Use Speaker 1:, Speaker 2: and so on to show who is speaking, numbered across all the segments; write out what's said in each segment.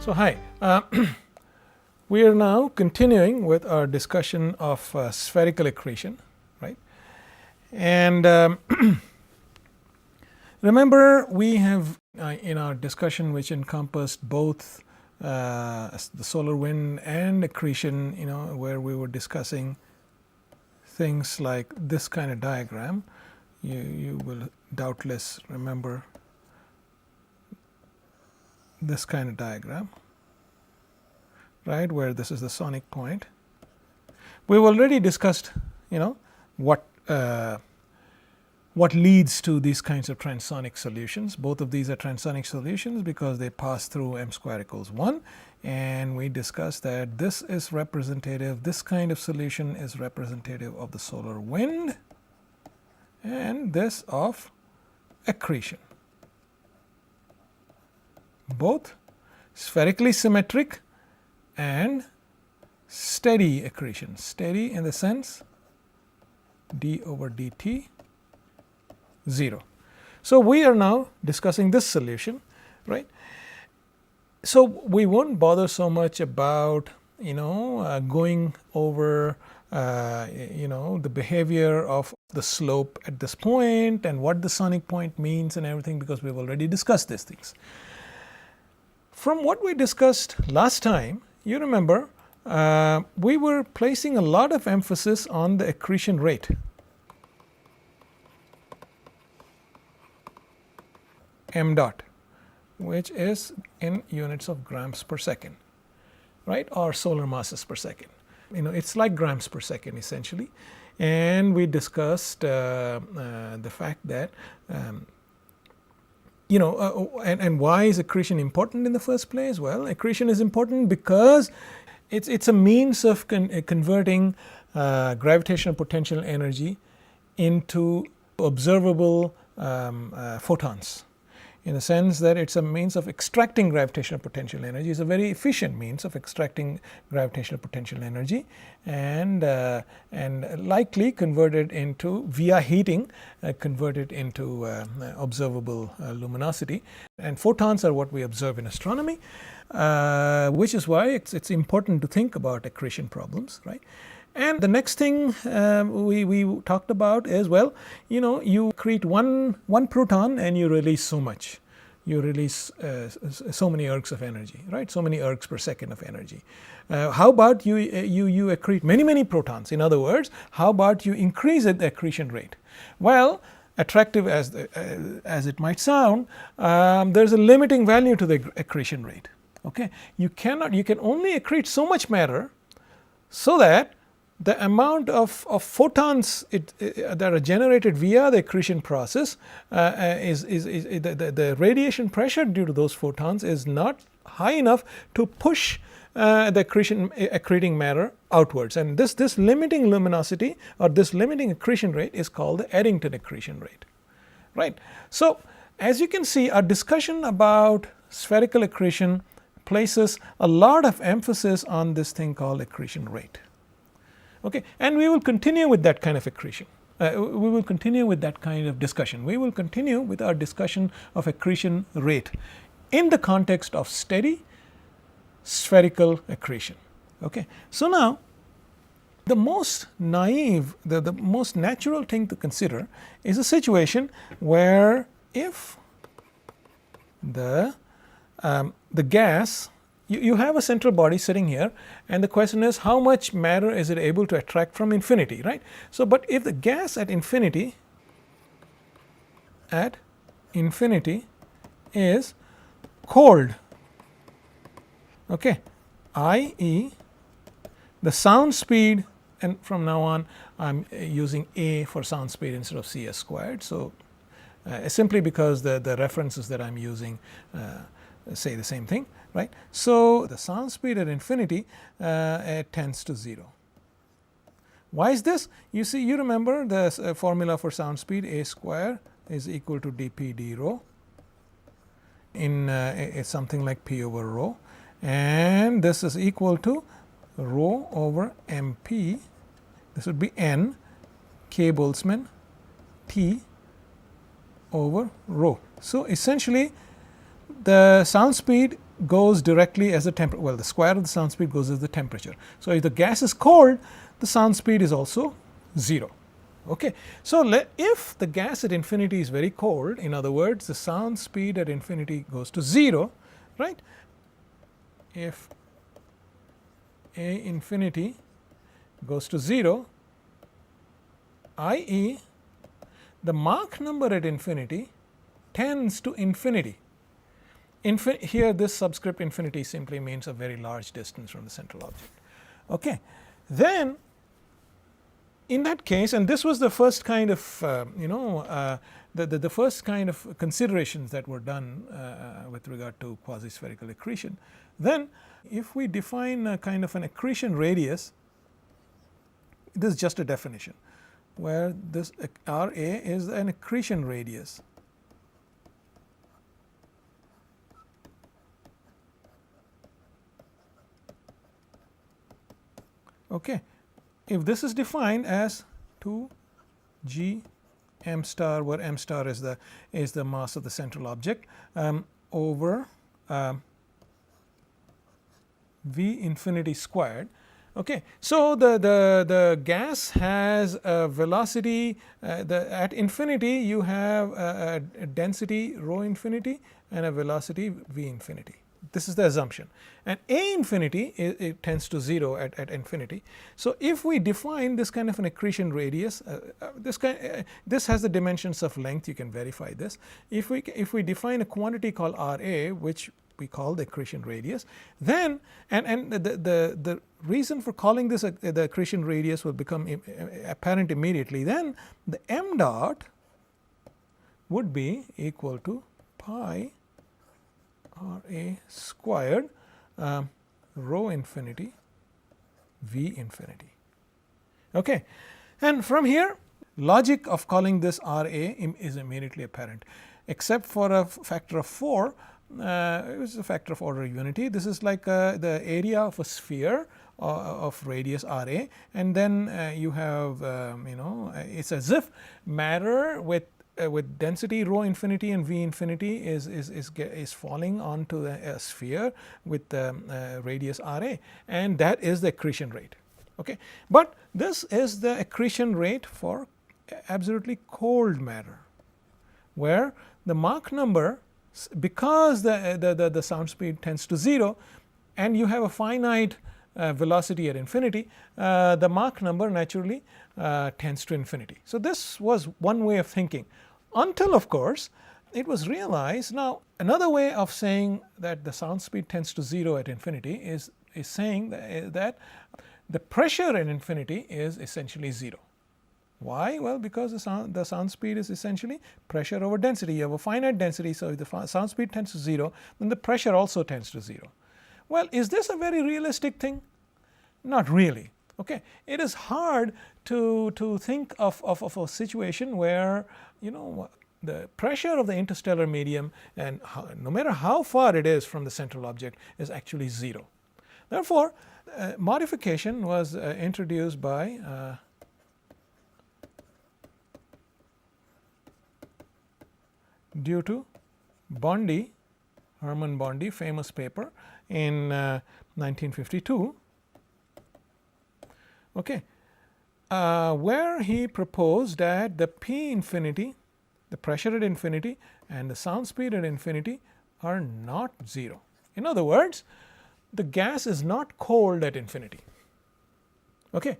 Speaker 1: So, hi. We are now continuing with our discussion of spherical accretion, right? And remember, we have in our discussion, which encompassed both the solar wind and accretion, where we were discussing things like this kind of diagram. You will doubtless remember this kind of diagram, right, where this is the sonic point. We've already discussed, what leads to these kinds of transonic solutions. Both of these are transonic solutions because they pass through m square equals 1, and we discussed that this is representative, this kind of solution is representative of the solar wind and this of accretion. Both spherically symmetric and steady accretion, steady in the sense d over dt 0. So, we are now discussing this solution, right. So, we won't bother so much about going over the behavior of the slope at this point and what the sonic point means and everything, because we have already discussed these things. From what we discussed last time, you remember we were placing a lot of emphasis on the accretion rate. M dot, which is in units of grams per second, right, or solar masses per second. It's like grams per second essentially, and we discussed the fact that and why is accretion important in the first place? Well, accretion is important because it's a means of converting gravitational potential energy into observable photons, in the sense that it's a means of extracting gravitational potential energy. It's a very efficient means of extracting gravitational potential energy, and likely converted into, via heating, converted into observable luminosity. And photons are what we observe in astronomy, which is why it's important to think about accretion problems, right. And the next thing we talked about is, well, you accrete one proton and you release so much. You release so many ergs of energy, right? So many ergs per second of energy. How about you accrete many protons? In other words, how about you increase the accretion rate? Well, attractive as it might sound, there's a limiting value to the accretion rate. Okay, you can only accrete so much matter, so that the amount of photons that are generated via the accretion process is the radiation pressure due to those photons is not high enough to push the accreting matter outwards, and this limiting luminosity or this limiting accretion rate is called the Eddington accretion rate, right. So, as you can see, our discussion about spherical accretion places a lot of emphasis on this thing called accretion rate. Okay, and we will continue with that kind of accretion. We will continue with that kind of discussion. We will continue with our discussion of accretion rate in the context of steady spherical accretion. Okay, so now the most naive, the most natural thing to consider is a situation where if the gas, you have a central body sitting here, and the question is how much matter is it able to attract from infinity, right. So, but if the gas at infinity is cold, okay, i.e. the sound speed, and from now on I'm using A for sound speed instead of Cs squared. So, simply because the references that I'm using say the same thing, right. So, the sound speed at infinity it tends to 0. Why is this? You remember the formula for sound speed, A square is equal to dp d rho in something like p over rho, and this is equal to rho over mp, this would be n k Boltzmann T over rho. So, essentially the sound speed goes directly as the temperature, well, the square of the sound speed goes as the temperature. So, if the gas is cold, the sound speed is also 0. Okay. So, if the gas at infinity is very cold, in other words, the sound speed at infinity goes to 0, right. If A infinity goes to 0, i.e., the Mach number at infinity tends to infinity. Here this subscript infinity simply means a very large distance from the central object. Okay. Then in that case, and this was the first kind of the first kind of considerations that were done with regard to quasi-spherical accretion. Then if we define a kind of an accretion radius, this is just a definition where this R A is an accretion radius. Okay. If this is defined as 2 g m star, where m star is the mass of the central object, over v infinity squared. Okay. So, the gas has a velocity at infinity you have a density rho infinity and a velocity v infinity. This is the assumption, and A infinity it tends to 0 at infinity. So, if we define this kind of an accretion radius, this has the dimensions of length, you can verify this. If we define a quantity called R A, which we call the accretion radius, then and the reason for calling this the accretion radius will become apparent immediately. Then the m dot would be equal to pi R A squared rho infinity v infinity. Okay. And from here, logic of calling this R A is immediately apparent, except for a factor of 4. It was a factor of order unity. This is like the area of a sphere of radius R A, and then you have it's as if matter with density rho infinity and v infinity is falling onto a sphere with radius R A, and that is the accretion rate. Okay. But this is the accretion rate for absolutely cold matter, where the Mach number, because the sound speed tends to 0 and you have a finite velocity at infinity, the Mach number naturally tends to infinity. So, this was one way of thinking, until of course it was realized. Now, another way of saying that the sound speed tends to 0 at infinity is saying that the pressure at infinity is essentially 0. Why? Well, because the sound speed is essentially pressure over density. You have a finite density, so if the sound speed tends to 0, then the pressure also tends to 0. Well, is this a very realistic thing? Not really. Okay. It is hard to think of a situation where the pressure of the interstellar medium, and no matter how far it is from the central object, is actually 0. Therefore, modification was introduced by due to Bondi, Hermann Bondi, famous paper in 1952, okay, where he proposed that the P infinity, the pressure at infinity and the sound speed at infinity are not 0. In other words, the gas is not cold at infinity. Okay.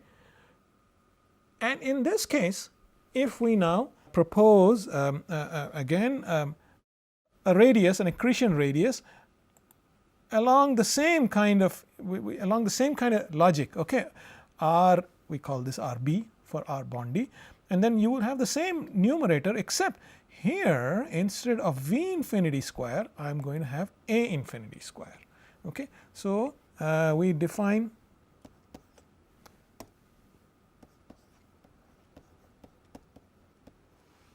Speaker 1: And in this case, if we now propose again a radius, an accretion radius along the same kind of logic. Okay, R, we call this RB for R Bondi, and then you will have the same numerator, except here instead of V infinity square I am going to have A infinity square. Okay. So, we define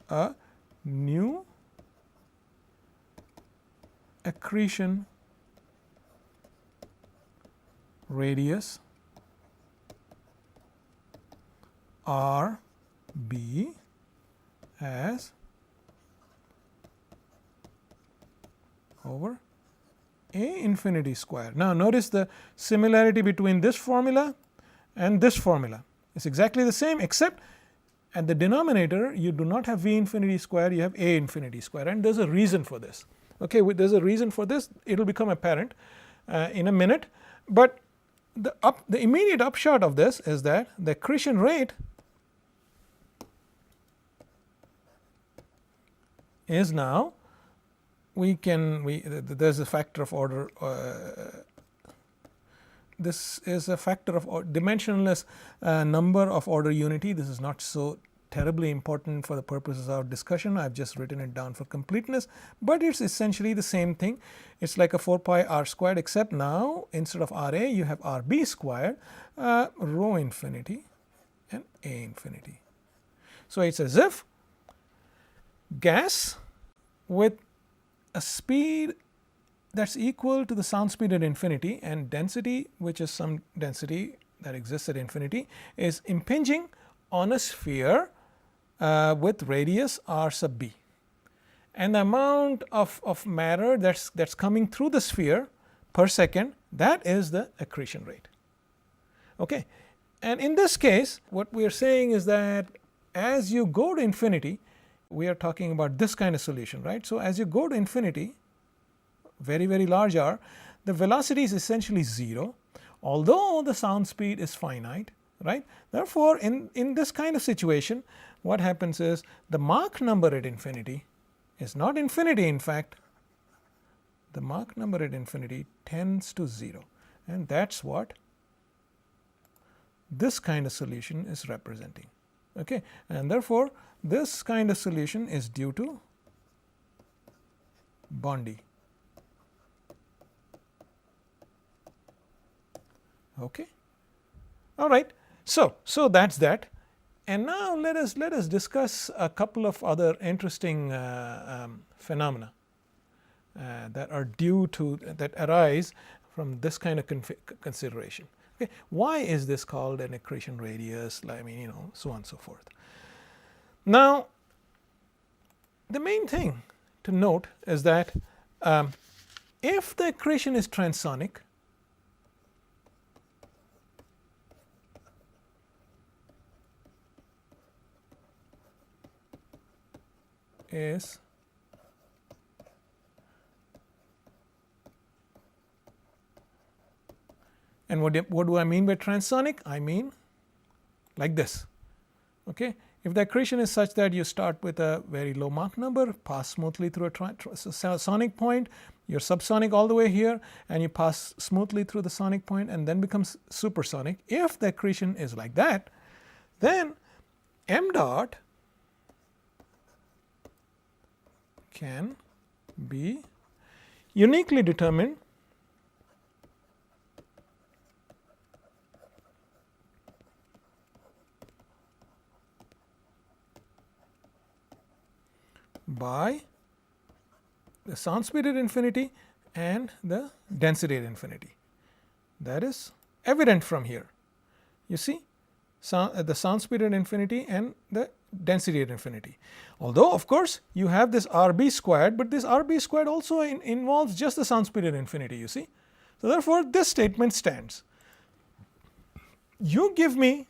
Speaker 1: a new accretion radius R B as over A infinity square. Now, notice the similarity between this formula and this formula. It's exactly the same, except at the denominator you do not have V infinity square, you have A infinity square, and there is a reason for this. Okay, there is a reason for this, it will become apparent in a minute, but the immediate upshot of this is that the accretion rate is now there is a factor of order, this is a factor of dimensionless number of order unity. This is not so terribly important for the purposes of our discussion. I have just written it down for completeness, but it is essentially the same thing. It is like a 4 pi r squared, except now instead of R A you have R B squared, rho infinity and A infinity. So, it is as if gas with a speed that is equal to the sound speed at infinity and density, which is some density that exists at infinity, is impinging on a sphere with radius r sub b, and the amount of matter that's coming through the sphere per second, that is the accretion rate. Okay. And in this case, what we are saying is that as you go to infinity, we are talking about this kind of solution, right. So, as you go to infinity, very, very large r, the velocity is essentially 0, although the sound speed is finite, right. Therefore, in this kind of situation, what happens is the Mach number at infinity is not infinity, in fact, the Mach number at infinity tends to 0, and that is what this kind of solution is representing. Okay. And therefore, this kind of solution is due to Bondi. Okay. All right. So that is that, and now let us discuss a couple of other interesting phenomena that are that arise from this kind of consideration. Okay. Why is this called an accretion radius? I mean, so on and so forth. Now, the main thing to note is that if the accretion is transonic, and what do I mean by transonic? I mean like this. Okay. If the accretion is such that you start with a very low Mach number, pass smoothly through a sonic point, you are subsonic all the way here, and you pass smoothly through the sonic point and then becomes supersonic. If the accretion is like that, then m dot can be uniquely determined by the sound speed at infinity and the density at infinity. That is evident from here. You see, the sound speed at infinity and the density at infinity. Although of course, you have this R B squared, but this R B squared also involves just the sound speed at infinity, you see. So, therefore, this statement stands. You give me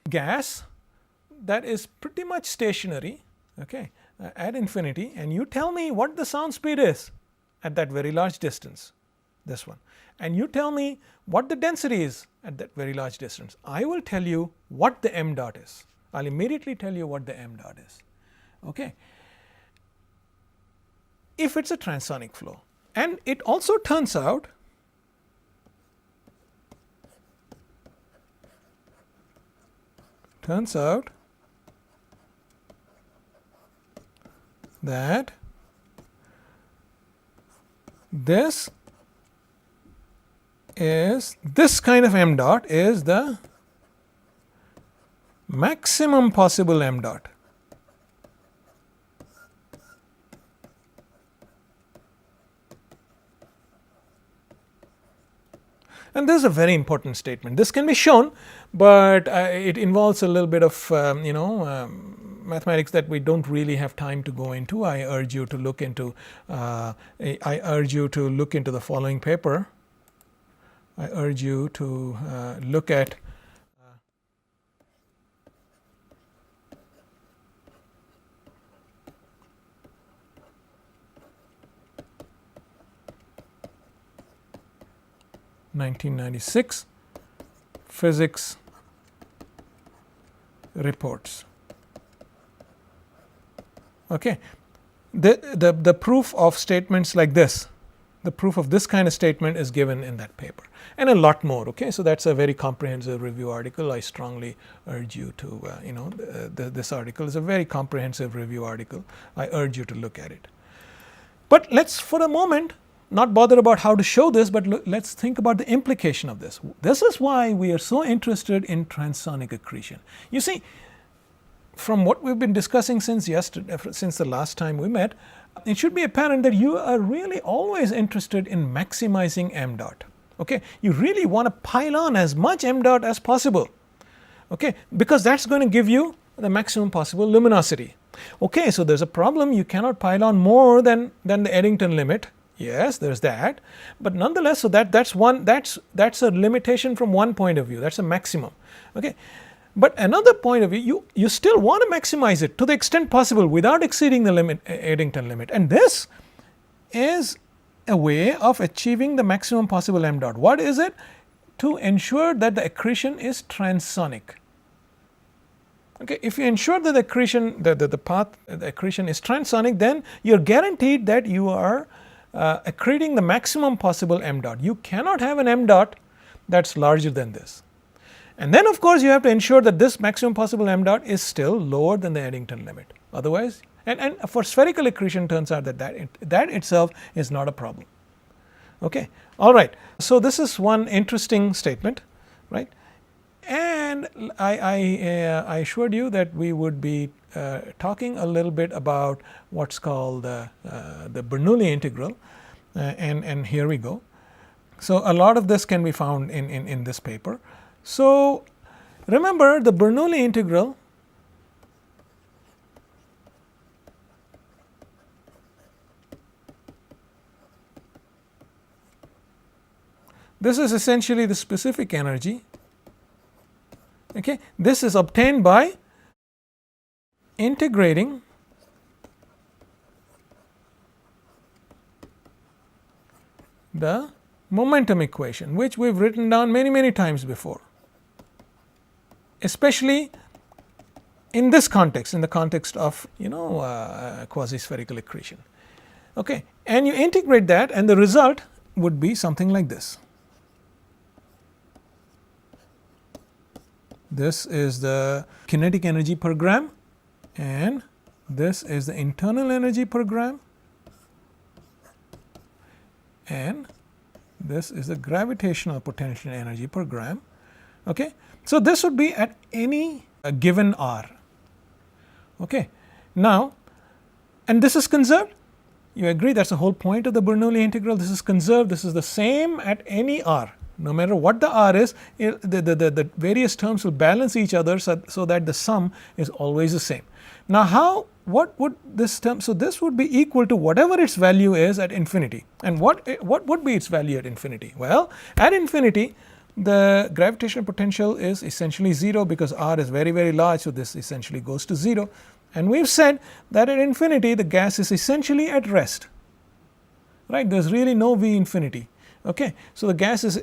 Speaker 1: gas that is pretty much stationary, okay, at infinity, and you tell me what the sound speed is at that very large distance, this one, and you tell me what the density is at that very large distance. I will tell you what the m dot is. I will immediately tell you what the m dot is. Okay. If it is a transonic flow, and it also turns out that this kind of m dot is the maximum possible m dot. And this is a very important statement. This can be shown, but it involves a little bit of mathematics that we don't really have time to go into. I urge you to look into the following paper. I urge you to look at (1996) physics reports. Okay, the proof of statements like this, the proof of this kind of statement is given in that paper, and a lot more. Okay, so that's a very comprehensive review article. I strongly urge you to this article is a very comprehensive review article. I urge you to look at it. But let's for a moment not bother about how to show this, but let's think about the implication of this. This is why we are so interested in transonic accretion. You see, from what we've been discussing since the last time we met, it should be apparent that you are really always interested in maximizing m dot. Okay, you really want to pile on as much m dot as possible. Okay, because that's going to give you the maximum possible luminosity. Okay, so there's a problem. You cannot pile on more than the Eddington limit. Yes, there's that, but nonetheless, so that's a limitation from one point of view. That's a maximum. Okay, but another point of view, you still want to maximize it to the extent possible without exceeding the Eddington limit, and this is a way of achieving the maximum possible m dot. What is it? To ensure that the accretion is transonic. Okay, if you ensure that the accretion, the path, the accretion is transonic, then you're guaranteed that you are accreting the maximum possible m dot. You cannot have an m dot that's larger than this. And then of course you have to ensure that this maximum possible m dot is still lower than the Eddington limit. Otherwise, and for spherical accretion, turns out that itself is not a problem. Okay, all right. So this is one interesting statement, right? And I assured you that we would be talking a little bit about what's called the Bernoulli integral, and here we go. So a lot of this can be found in this paper. So remember, the Bernoulli integral this is essentially the specific energy. Okay, this is obtained by integrating the momentum equation, which we've written down many times before, especially in this context, in the context of quasi-spherical accretion. Okay, and you integrate that, and the result would be something like this. This is the kinetic energy per gram, and this is the internal energy per gram, and this is the gravitational potential energy per gram. Okay, so this would be at any given r. Okay, now, and this is conserved. You agree that's the whole point of the Bernoulli integral. This is conserved. This is the same at any r. No matter what the r is, the various terms will balance each other so that the sum is always the same. Now, what would this term? So this would be equal to whatever its value is at infinity. And what would be its value at infinity? Well, at infinity, the gravitational potential is essentially 0 because r is very large. So this essentially goes to 0. And we've said that at infinity, the gas is essentially at rest. Right? There's really no V infinity. Okay, so the gas is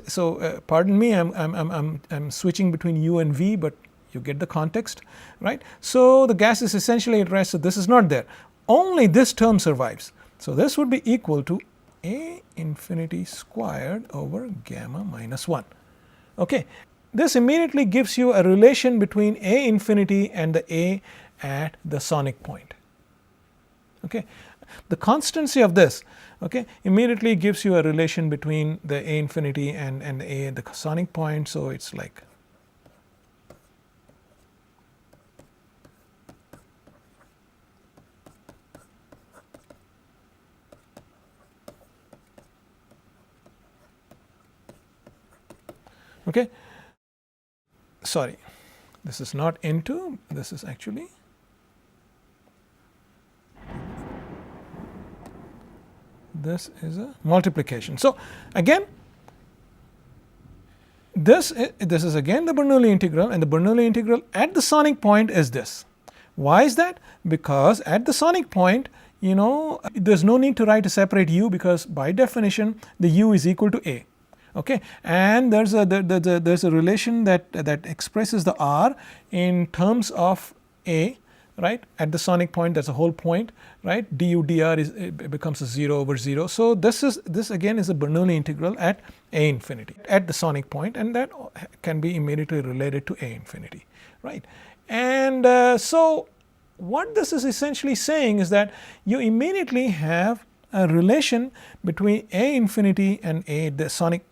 Speaker 1: pardon me, I'm switching between U and V, but you get the context, right? So the gas is essentially at rest, so this is not there. Only this term survives. So this would be equal to A infinity squared over gamma minus 1. Okay, this immediately gives you a relation between A infinity and the A at the sonic point. Okay, the constancy of this, okay, immediately gives you a relation between the A infinity and A at the sonic point. So it's like okay, sorry, this is not into, this is actually this is a multiplication. So, again this is again the Bernoulli integral, and the Bernoulli integral at the sonic point is this. Why is that? Because at the sonic point, you know, there is no need to write a separate u, because by definition the u is equal to a. Okay, and there's a relation that expresses the r in terms of a, right, at the sonic point. That's a whole point, right, du dr becomes a 0 over 0. So, this again is a Bernoulli integral at a infinity at the sonic point, and that can be immediately related to a infinity, right. And so, what this is essentially saying is that you immediately have a relation between a infinity and the sonic.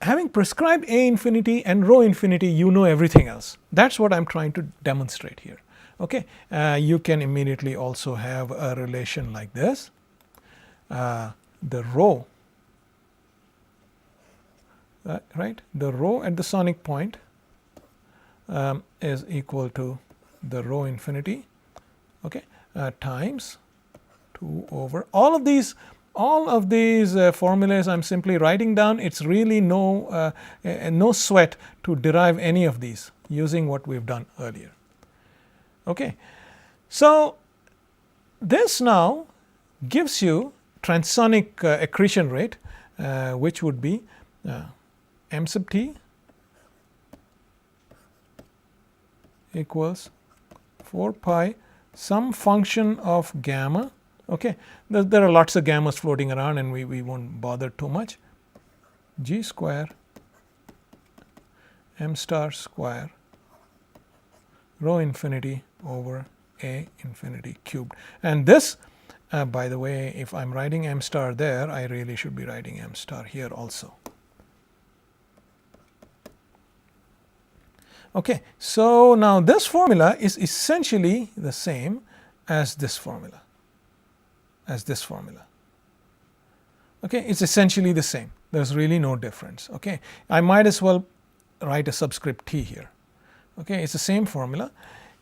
Speaker 1: Having prescribed a infinity and rho infinity, you know everything else. That is what I am trying to demonstrate here. Okay. You can immediately also have a relation like this. The rho, right, the rho at the sonic point is equal to the rho infinity, okay, times 2 over all of these formulas I am simply writing down. It is really no sweat to derive any of these using what we have done earlier. Okay. So, this now gives you transonic accretion rate, which would be m sub t equals 4 pi some function of gamma. Okay. There are lots of gammas floating around, and we will not bother too much, g square m star square rho infinity over a infinity cubed. And this, by the way, if I am writing m star there, I really should be writing m star here also. Okay. So, now this formula is essentially the same as this formula. Okay. It is essentially the same. There is really no difference. Okay. I might as well write a subscript t here. Okay. It is the same formula,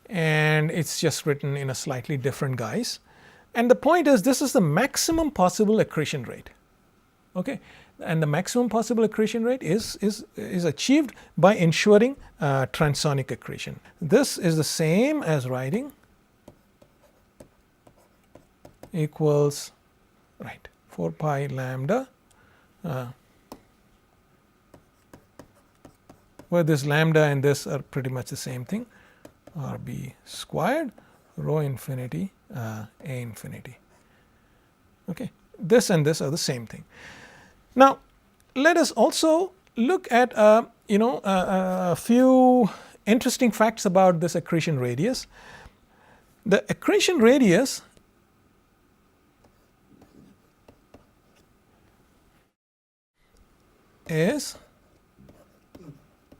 Speaker 1: and it is just written in a slightly different guise. And the point is, this is the maximum possible accretion rate. Okay. And the maximum possible accretion rate is achieved by ensuring transonic accretion. This is the same as writing equals, right, 4 pi lambda, where this lambda and this are pretty much the same thing, RB squared rho infinity a infinity. Okay. This and this are the same thing. Now, let us also look at a few interesting facts about this accretion radius. The accretion radius is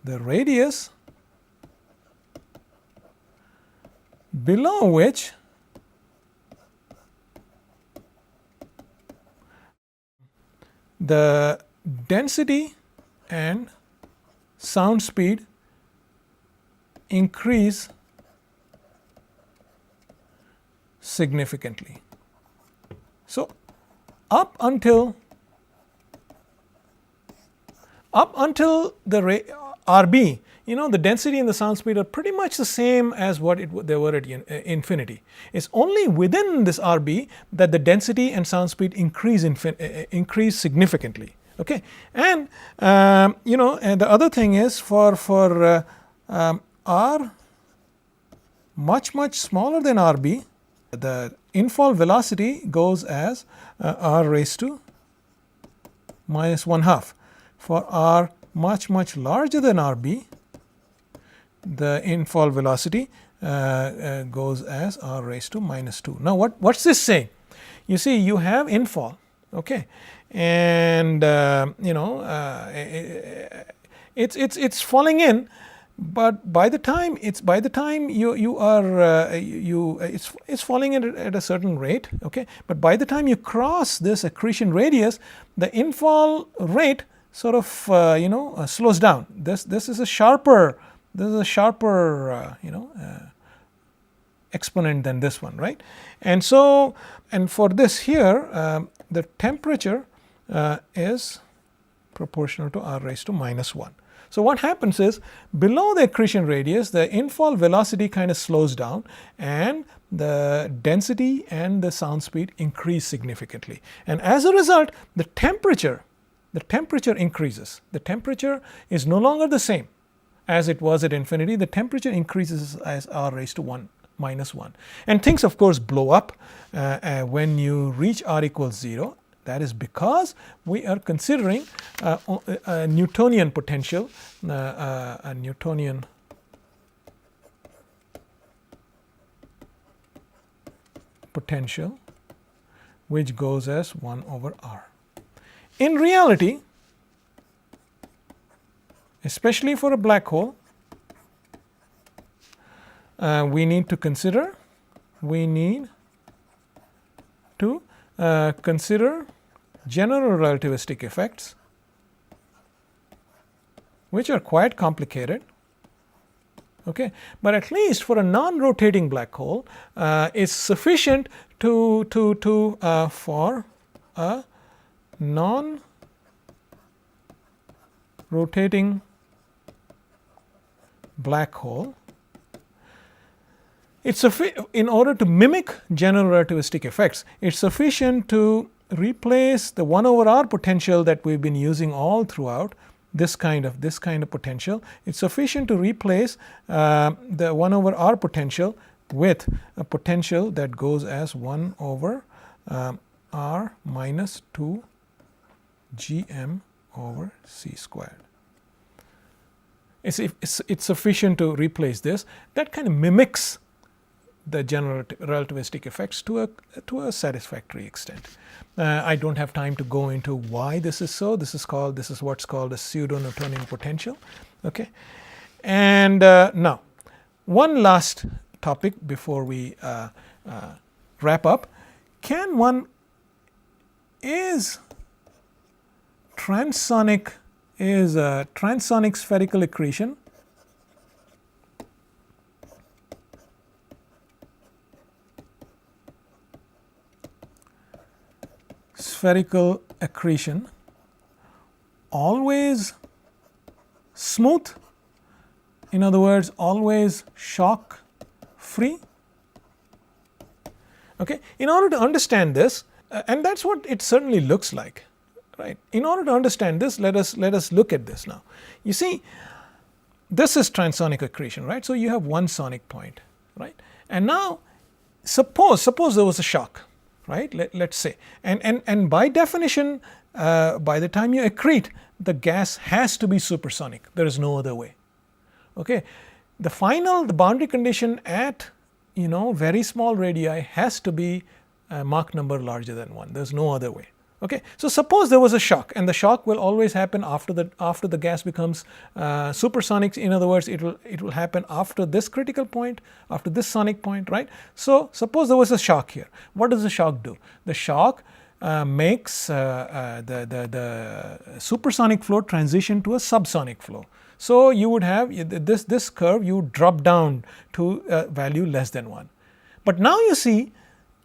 Speaker 1: the radius below which the density and sound speed increase significantly. So, up until the RB, the density and the sound speed are pretty much the same as what they were at infinity. It is only within this RB that the density and sound speed increase significantly. Okay. And and the other thing is for R much smaller than RB, the infall velocity goes as r raised to minus 1/2. For R much larger than RB, the infall velocity goes as r raised to minus 2. Now, what's this saying? You see, you have infall, okay, and it's falling in, but by the time it's falling in at a certain rate, okay, but by the time you cross this accretion radius, the infall rate sort of slows down. This is a sharper exponent than this one, right? And so, and for this here, the temperature is proportional to r raised to minus 1. So what happens is, below the accretion radius, the infall velocity kind of slows down and the density and the sound speed increase significantly. And as a result, the temperature increases. The temperature is no longer the same as it was at infinity. The temperature increases as r raised to 1 minus 1. And things of course blow up when you reach r equals 0. That is because we are considering a Newtonian potential, a Newtonian potential which goes as 1 over r. In reality, especially for a black hole, we need to consider general relativistic effects, which are quite complicated. Okay, but at least for a non-rotating black hole, it's sufficient for a non-rotating black hole. In order to mimic general relativistic effects, it's sufficient to replace the 1 over r potential that we've been using all throughout, this kind of potential. It's sufficient to replace the 1 over r potential with a potential that goes as 1 over r minus 2 gm over c squared. It's sufficient to replace this. That kind of mimics the general relativistic effects to a satisfactory extent. I don't have time to go into why this is so. This is what's called a pseudo-Newtonian potential. Okay, and now one last topic before we wrap up. Is transonic spherical accretion always smooth? In other words, always shock free? Okay, in order to understand this, and that's what it certainly looks like, right? In order to understand this, let us look at this now. You see, this is transonic accretion, right? So you have one sonic point, right? And now suppose there was a shock, right? Let's say, and by definition, by the time you accrete, the gas has to be supersonic. There is no other way. Okay, the boundary condition at very small radii has to be Mach number larger than 1. There's no other way. Okay, so suppose there was a shock, and the shock will always happen after the gas becomes supersonic. In other words, it will happen after this critical point, after this sonic point, right? So suppose there was a shock here. What does the shock do? The shock makes the supersonic flow transition to a subsonic flow. So you would have this curve, you would drop down to a value less than 1. But now you see,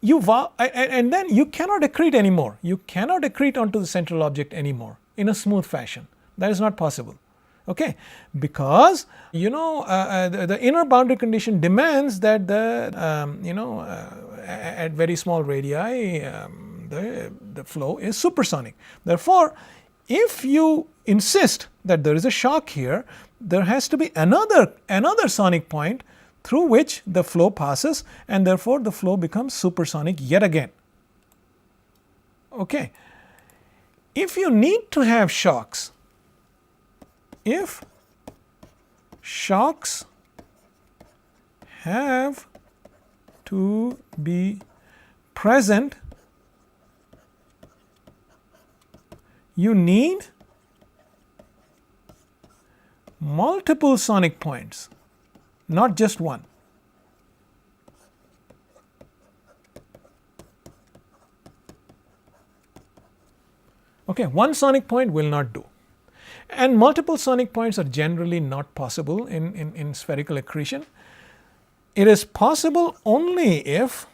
Speaker 1: and then you cannot accrete anymore. You cannot accrete onto the central object anymore in a smooth fashion. That is not possible. Okay, because the inner boundary condition demands that at very small radii the flow is supersonic. Therefore, if you insist that there is a shock here, there has to be another sonic point through which the flow passes, and therefore the flow becomes supersonic yet again. Okay, if you need to have shocks, if shocks have to be present, you need multiple sonic points, not just one. Okay, one sonic point will not do, and multiple sonic points are generally not possible in spherical accretion. It is possible only if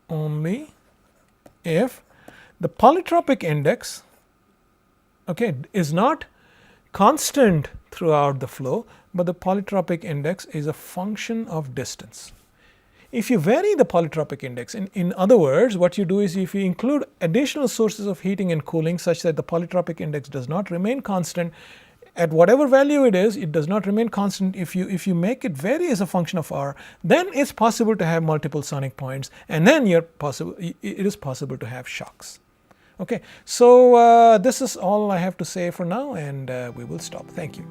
Speaker 1: only if the polytropic index, okay, is not constant throughout the flow, but the polytropic index is a function of distance. If you vary the polytropic index, in other words, what you do is if you include additional sources of heating and cooling such that the polytropic index does not remain constant at whatever value it is, it does not remain constant. If you make it vary as a function of r, then it's possible to have multiple sonic points, and then it is possible to have shocks. Okay, so this is all I have to say for now, and we will stop. Thank you.